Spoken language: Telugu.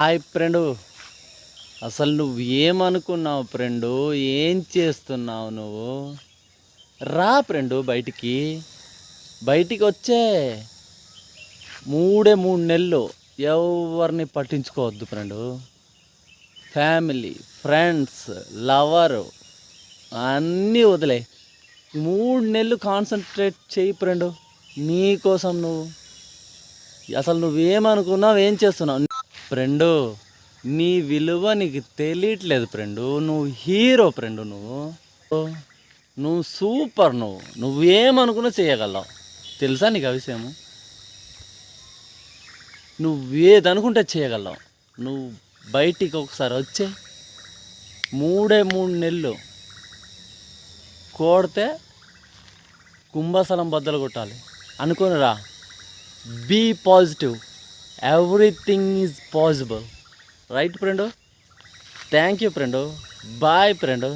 Hi friend. అసలు నువ్వు ఏమనుకున్నావు ఫ్రెండు? ఏం చేస్తున్నావు నువ్వు? రా ఫ్రెండు బయటికి. బయటికి వచ్చే 3 నెలలు ఎవరిని పట్టించుకోవద్దు ఫ్రెండు. ఫ్యామిలీ, ఫ్రెండ్స్, లవరు అన్నీ వదిలే. 3 నెలలు కాన్సన్ట్రేట్ చేయి ఫ్రెండు. నీకోసం నువ్వు. అసలు నువ్వేమనుకున్నావు, ఏం చేస్తున్నావు ఫ్రెండు? నీ విలువ నీకు తెలియట్లేదు ఫ్రెండు. నువ్వు హీరో ఫ్రెండు. నువ్వు సూపర్. నువ్వేమనుకున్నా చేయగలవు. తెలుసా నీకు ఆ విషయము? నువ్వేదనుకుంటే చేయగలవు. నువ్వు బయటికి ఒకసారి వచ్చే 3 నెలలు కోడితే కుంభస్థలం బద్దలు కొట్టాలి అనుకుని రా. Be positive. Everything is possible. Right friend? Thank you friend. Bye friend.